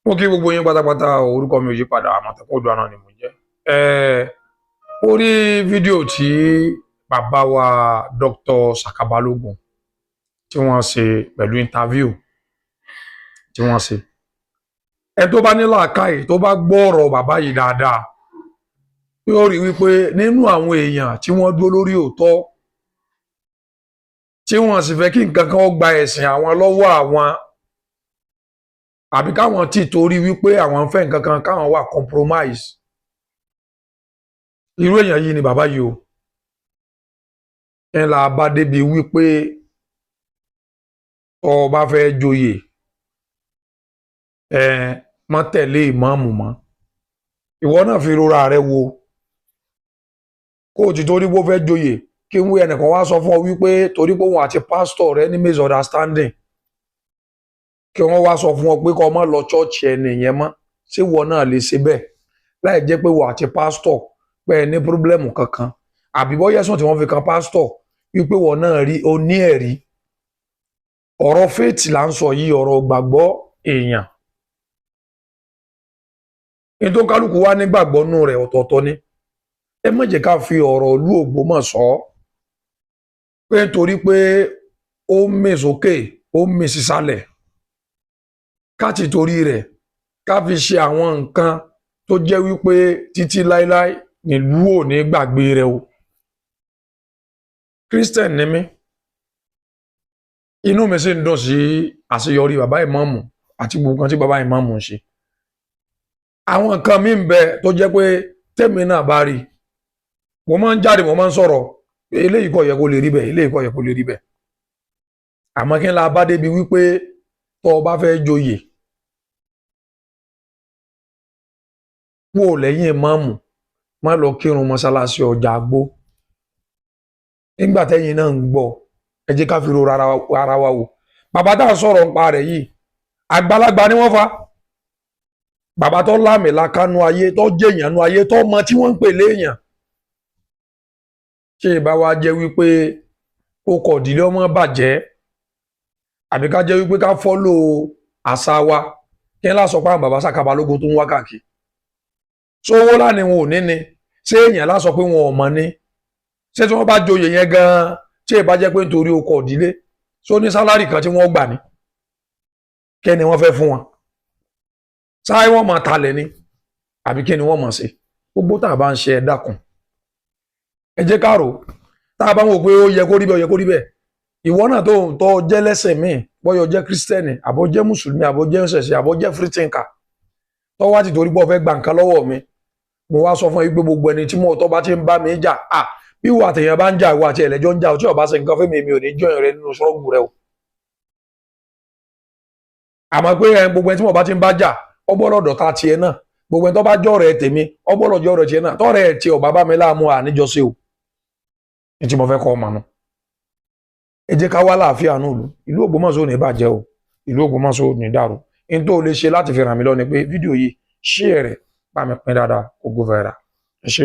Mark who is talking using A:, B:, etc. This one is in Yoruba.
A: Mo kí gbogbo yín pátápátá orúkọ mi ò yí padà Àmọ̀tẹ́kùn Oòduà ni mo jẹ́. Orí fídíò tí bàbá wa Dr. Saka Balogun tí wọ́n ṣe pẹ̀lú interview tí wọ́n ṣe. Ẹ tó bá ní làákàyè tó bá gbọ́ ọ̀rọ̀ bàbá yìí dáadáa yóò rí wípé nínú àwọn èèyàn tí wọ́n dúró lórí òótọ́ tí wọ́n sì fẹ́ kí nǹkan kan gba ẹ̀sìn àwọn lọ́wọ́ àwọn àbí káwọn tí torí wípé àwọn ń fẹ́ nǹkan kan káwọn wà compromise irú èèyàn yìí ni bàbá yìí o ẹ là bá débi wípé tó bá fẹ́ joyè má tẹ̀lé ìmáàmù mọ́ ìwọ náà fi rora rẹ wo kó o ti torí bó fẹ́ joyè kí n wí ẹnìkan wá sọ fún ọ wípé torí pé òun àti pásítọ̀ rẹ ní misunderstanding kí wọ́n wá sọ fún ọ pé kó má lọ chọ́ọ̀chì ẹni yẹn mọ́ ṣé ìwọ náà lè ṣe bẹ́ẹ̀ láì jẹ́ pé wọ́n àti pásítọ̀ pé ẹ ní pírọ́blẹ́mù kankan àbí bóyá ẹ̀sùn tí wọ́n fi kan pásítọ̀ wípé wọ́n náà rí o ní ẹ̀rí ọ̀rọ̀ faith là ń sọ yìí ọ̀rọ̀ gbàgbọ́ èèyàn nítorí kálukú wá nígbàgbọ́ nù rẹ̀ ọ̀tọ̀ọ̀tọ̀ ni ẹ má jẹ́ ká fi ọ̀rọ̀ ìlú Ògbómọ̀ṣọ́ pé nítorí pé ó mì sókè ó mì sísàlẹ̀ ká ti torí rẹ̀ ká fi ṣe àwọn nǹkan tó jẹ́ wípé títí láíláí nílùú ò ní gbàgbé rẹ̀ o Christian ni mí inú mi sì ń dùn sí àṣeyọrí bàbá ìmáàmù àti gbogbo nǹkan tí bàbá ìmáàmù ń ṣe àwọn nǹkan mi ń bẹ tó jẹ́ pé tèmi náà bá rí mo máa ń jáde mo máa ń sọ̀rọ̀ eléyìí kò yẹ kó lè rí bẹ́ẹ̀ eléyìí kò yẹ kó lè rí bẹ́ẹ̀ àmọ́ kí n la bá débi wípé tó o bá fẹ́ joyè wò lẹ́yìn ìmáàmù má lọ kírun mọ́sálásí ọjà àgbó nígbà tẹ́yìn náà ń gbọ́ ẹ jẹ́ ká fi ro ara wa wò bàbá tá à ń sọ̀rọ̀ nípa rẹ̀ yìí àgbàlagbà ni wọ́n fa bàbá tó lámìlakánú ayé tó jẹ́yàn nú ayé tó mọ tí wọ́n ń pè léèyàn ṣé ìbá wa jẹ́ wípé ó kọ̀ ìdílé ọmọ bàjẹ́ àbí ká jẹ́ wípé ká fọ́lò àṣà wa kí n lásọ pé àwọn bàbá Saka Balogun tó ń wá káàkiri sówó láni wọn ò ní ni ṣé èèyàn lásọ pé wọn ò mọ ní ṣé tí wọ́n bá joyè yẹn gan-an ṣé ìbá jẹ́ pé nítorí ó kọ̀ ìdílé ṣó ní sálárì kan tí wọ́n gbà ní kí ni wọ́n fẹ́ fún wọn sáà wọ́n máa talẹ̀ ni àbí kí ni wọ́n máa ṣe gbogbo tá a bá ń ṣe ẹ dákun ẹ jẹ́ ká rò tá a bá ń wò pé ó yẹ kó rí bẹ́ẹ̀ ó yẹ kó rí bẹ́ẹ̀ ìwọ náà tó ń tọ́ jẹ́ lẹ́sẹ̀ míì bọ́yọ̀ jẹ́ kírísítẹ́nì àbọ̀ jẹ́ mùsùlùmí àbọ̀ jẹ́ ṣẹ̀ṣẹ̀ àbọ̀ jẹ́ free thinker tó wá ti torí pé ó fẹ́ gba nǹkan lọ́wọ́ mi mo wá sọ fún yín pé gbogbo ẹni tí mo tọ́ bá ti ń bá mi jà bí ìwà àtẹ̀yàn bá ń jà ìwà àti ẹ̀lẹ́jọ́ ń jà tí ó bá ṣe nǹkan fún mi ò ní jọyìn rẹ nínú ṣọ́ọ̀bù rẹ o àmọ́ pé gbogbo ẹni tí mo bá ti ń bá jà ọgbọ́dọ̀ dọ̀tá tiẹ̀ náà gbogbo ẹni tó bá jọ́ rẹ̀ tèmi ọgbọ́dọ̀ jọ́ rẹ̀ tiẹ̀ náà tọ́rẹ̀ ẹ̀ tí ọ̀bá bá mi láàmú àníjọsí o ní tí mo fẹ́ kọ́ ọmọ nu ẹ jẹ́ ká wá láàfíà nù ìlú Ògbómọ̀ṣọ́ ò ní bàjẹ́ o ìlú Ògbómọ̀ṣọ́ ò ní dàrú ní tó lè ṣe láti fi ràn mí lọ ni pé fídíò yìí share rẹ̀ bá mi pín dáadáa kó go viral ẹ ṣé.